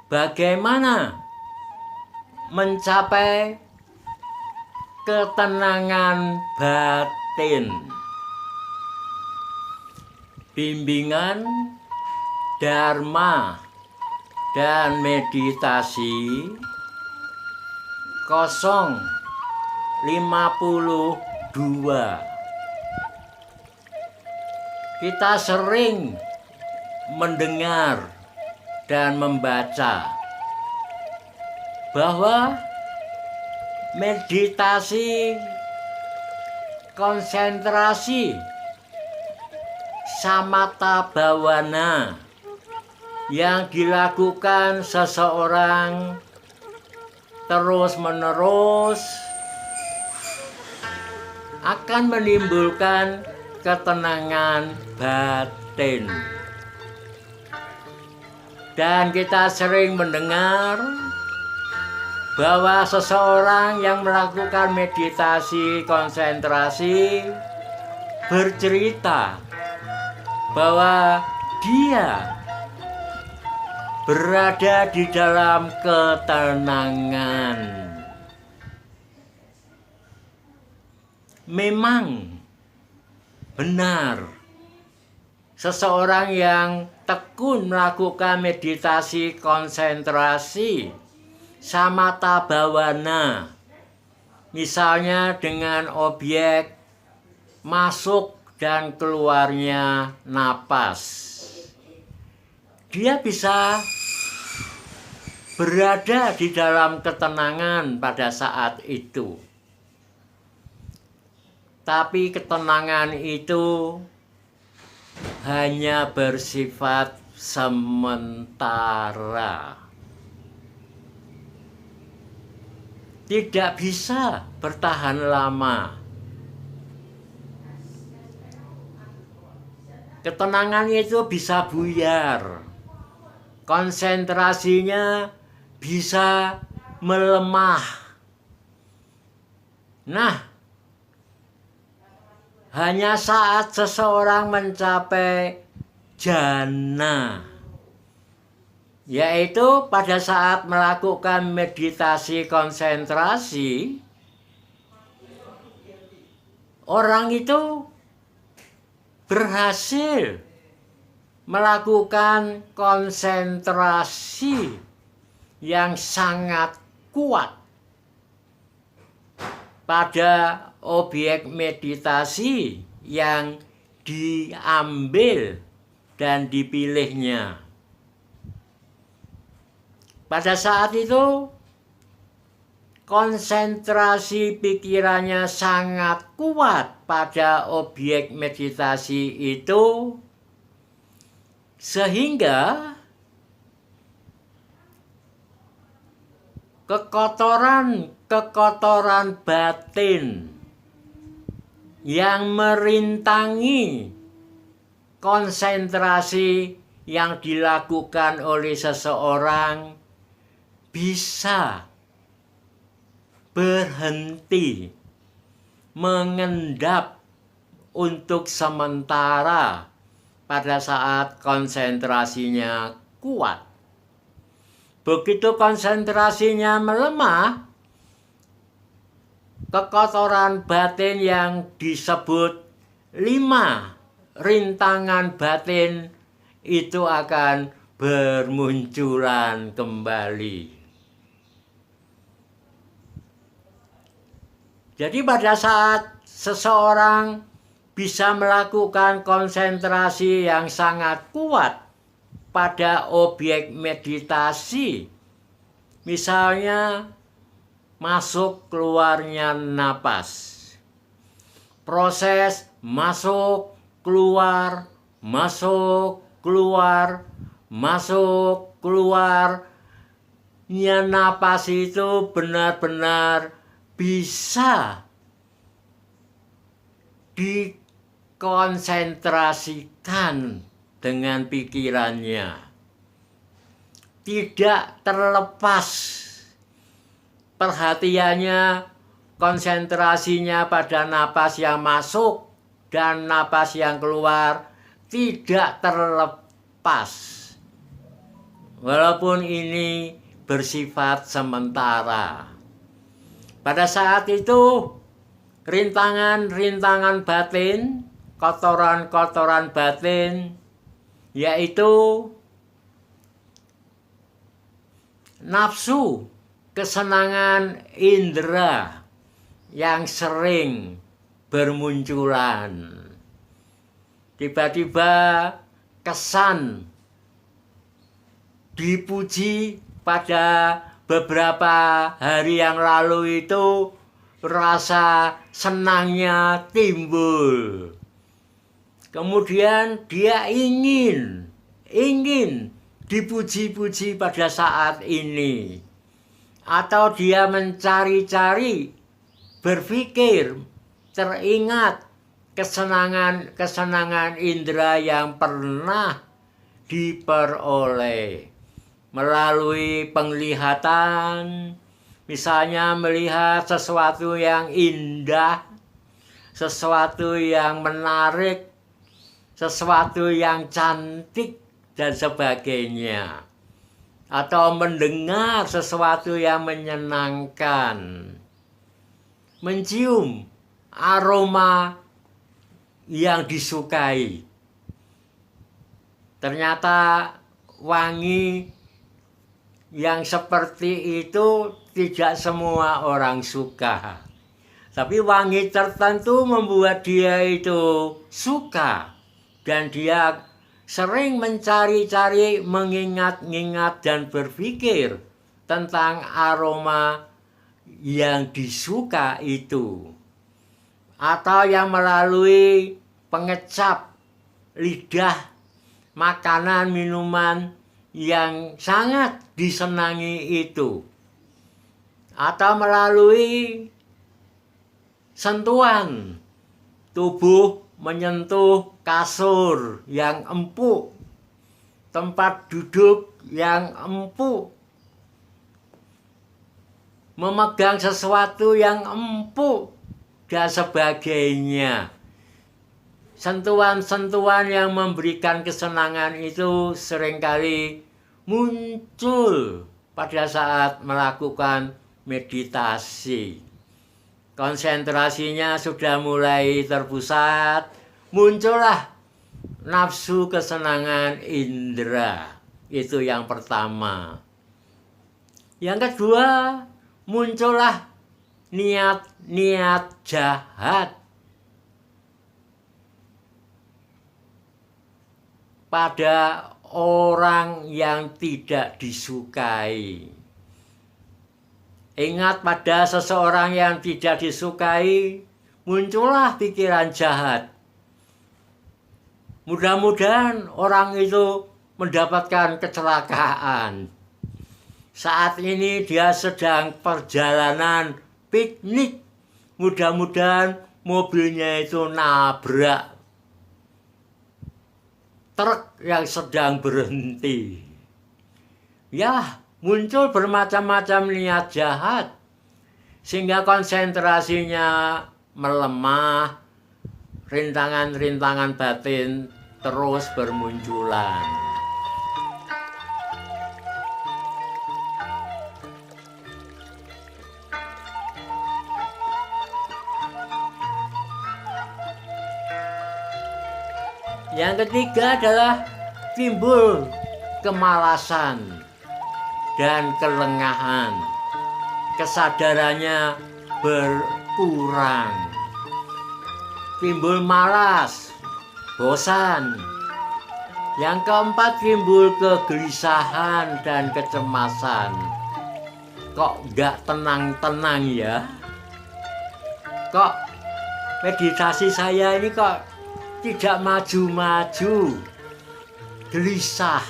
bagaimana mencapai ketenangan batin. Bimbingan Dharma dan meditasi 052. Kita sering mendengar dan membaca bahwa meditasi, konsentrasi, samatha bhavana yang dilakukan seseorang terus-menerus akan menimbulkan ketenangan batin. Dan kita sering mendengar bahwa seseorang yang melakukan meditasi konsentrasi bercerita bahwa dia berada di dalam ketenangan. Memang benar, seseorang yang tekun melakukan meditasi konsentrasi samatha bhavana, misalnya dengan objek masuk dan keluarnya napas, dia bisa berada di dalam ketenangan pada saat itu. Tapi ketenangan itu hanya bersifat sementara. Tidak bisa bertahan lama. Ketenangan itu bisa buyar. Konsentrasinya bisa melemah. Nah, hanya saat seseorang mencapai jhana, yaitu pada saat melakukan meditasi konsentrasi, orang itu berhasil melakukan konsentrasi yang sangat kuat pada objek meditasi yang diambil dan dipilihnya. Pada saat itu, konsentrasi pikirannya sangat kuat pada objek meditasi itu, sehingga kekotoran batin yang merintangi konsentrasi yang dilakukan oleh seseorang bisa berhenti, mengendap untuk sementara pada saat konsentrasinya kuat. Begitu konsentrasinya melemah, kekotoran batin yang disebut 5 rintangan batin itu akan bermunculan kembali. Jadi pada saat seseorang bisa melakukan konsentrasi yang sangat kuat pada objek meditasi, misalnya masuk keluarnya napas, proses masuk keluar, masuk keluar, masuk keluarnya napas itu benar-benar bisa dikonsentrasikan dengan pikirannya. Tidak terlepas perhatiannya, konsentrasinya pada napas yang masuk dan napas yang keluar tidak terlepas. walaupun ini bersifat sementara. Pada saat itu, rintangan-rintangan batin, kotoran-kotoran batin, yaitu nafsu, kesenangan indera yang sering bermunculan. Tiba-tiba kesan dipuji pada beberapa hari yang lalu itu, rasa senangnya timbul. Kemudian dia ingin dipuji-puji pada saat ini. Atau dia mencari-cari, berpikir, teringat kesenangan indera yang pernah diperoleh melalui penglihatan, misalnya melihat sesuatu yang indah, sesuatu yang menarik, sesuatu yang cantik, dan sebagainya. Atau mendengar sesuatu yang menyenangkan, mencium aroma yang disukai. Ternyata wangi yang seperti itu tidak semua orang suka. Tapi wangi tertentu membuat dia itu suka. Dan dia sering mencari-cari, mengingat-ingat dan berpikir tentang aroma yang disuka itu. Atau yang melalui pengecap lidah, makanan, minuman yang sangat disenangi itu. Atau melalui sentuhan, tubuh menyentuh kasur yang empuk, tempat duduk yang empuk, memegang sesuatu yang empuk, dan sebagainya. Sentuhan-sentuhan yang memberikan kesenangan itu seringkali muncul pada saat melakukan meditasi. Konsentrasinya sudah mulai terpusat, muncullah nafsu kesenangan indera. Itu yang pertama. Yang kedua, muncullah niat-niat jahat pada orang yang tidak disukai. Ingat, pada seseorang yang tidak disukai, muncullah pikiran jahat. Mudah-mudahan orang itu mendapatkan kecelakaan. Saat ini dia sedang perjalanan piknik. Mudah-mudahan mobilnya itu nabrak truk yang sedang berhenti. Ya, muncul bermacam-macam niat jahat, sehingga konsentrasinya melemah, rintangan-rintangan batin terus bermunculan. Yang ketiga adalah timbul kemalasan dan kelengahan. Kesadarannya berkurang. Timbul malas, bosan. Yang keempat, timbul kegelisahan dan kecemasan. Kok nggak tenang-tenang ya? Kok meditasi saya ini kok tidak maju-maju? Gelisah,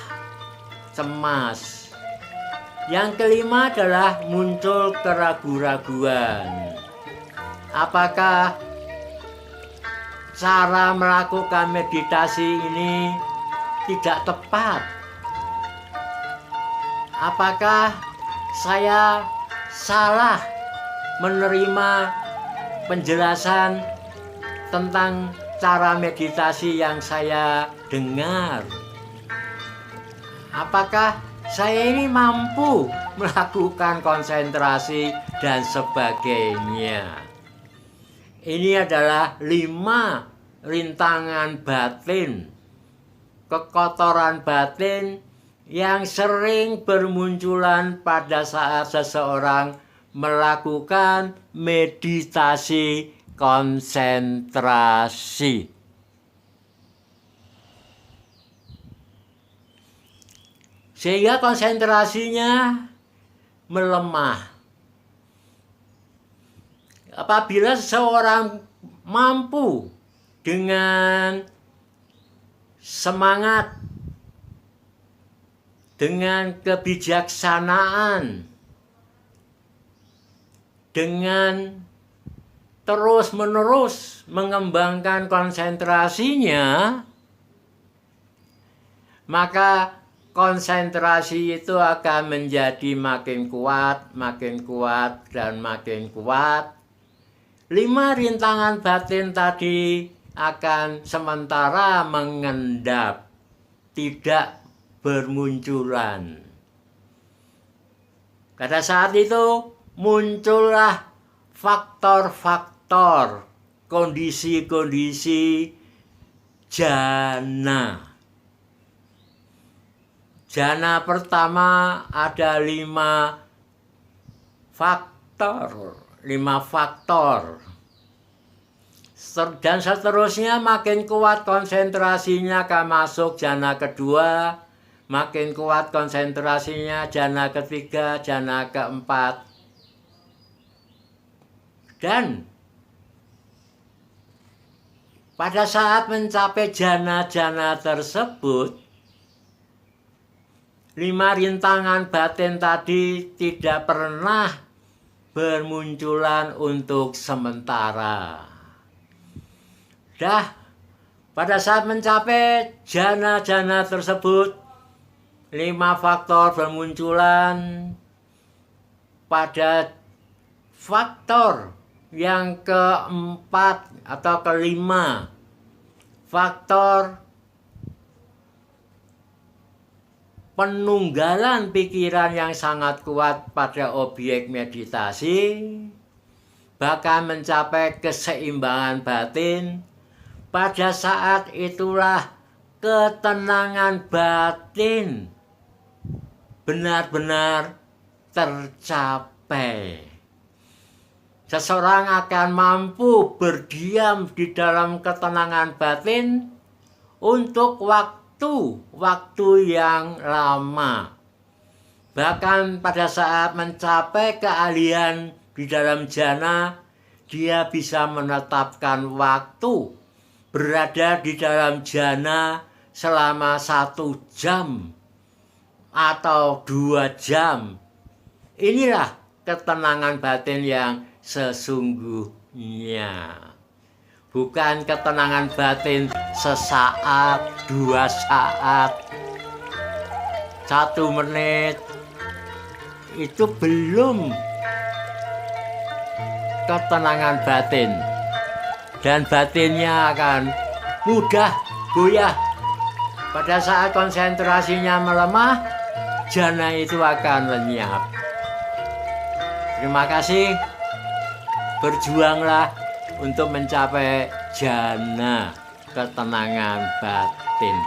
cemas. Yang kelima adalah muncul keraguan-raguan. Apakah cara melakukan meditasi ini tidak tepat? Apakah saya salah menerima penjelasan tentang cara meditasi yang saya dengar? Apakah saya ini mampu melakukan konsentrasi dan sebagainya. Ini adalah 5 rintangan batin, kekotoran batin yang sering bermunculan pada saat seseorang melakukan meditasi konsentrasi. Sehingga konsentrasinya melemah. Apabila seseorang mampu dengan semangat, dengan kebijaksanaan, dengan terus-menerus mengembangkan konsentrasinya, maka konsentrasi itu akan menjadi makin kuat, dan makin kuat. 5 rintangan batin tadi akan sementara mengendap, tidak bermunculan. Pada saat itu muncullah faktor-faktor, kondisi-kondisi jana. Jana pertama ada 5 faktor. Dan seterusnya makin kuat konsentrasinya akan masuk jana kedua, makin kuat konsentrasinya jana ketiga, jana keempat. Dan pada saat mencapai jana-jana tersebut, 5 rintangan batin tadi tidak pernah bermunculan untuk sementara. Pada saat mencapai jana-jana tersebut, 5 faktor bermunculan. Pada faktor yang keempat atau kelima, faktor penunggalan pikiran yang sangat kuat pada objek meditasi, bahkan mencapai keseimbangan batin. Pada saat itulah ketenangan batin benar-benar tercapai. Seseorang akan mampu berdiam di dalam ketenangan batin untuk waktu yang lama. Bahkan pada saat mencapai keahlian di dalam jana, dia bisa menetapkan waktu berada di dalam jana selama 1 jam atau 2 jam. Inilah ketenangan batin yang sesungguhnya. Bukan ketenangan batin sesaat, 2 saat, 1 menit. Itu belum ketenangan batin. Dan batinnya akan mudah goyah. Pada saat konsentrasinya melemah, jana itu akan lenyap. Terima kasih. Berjuanglah untuk mencapai jana ketenangan batin.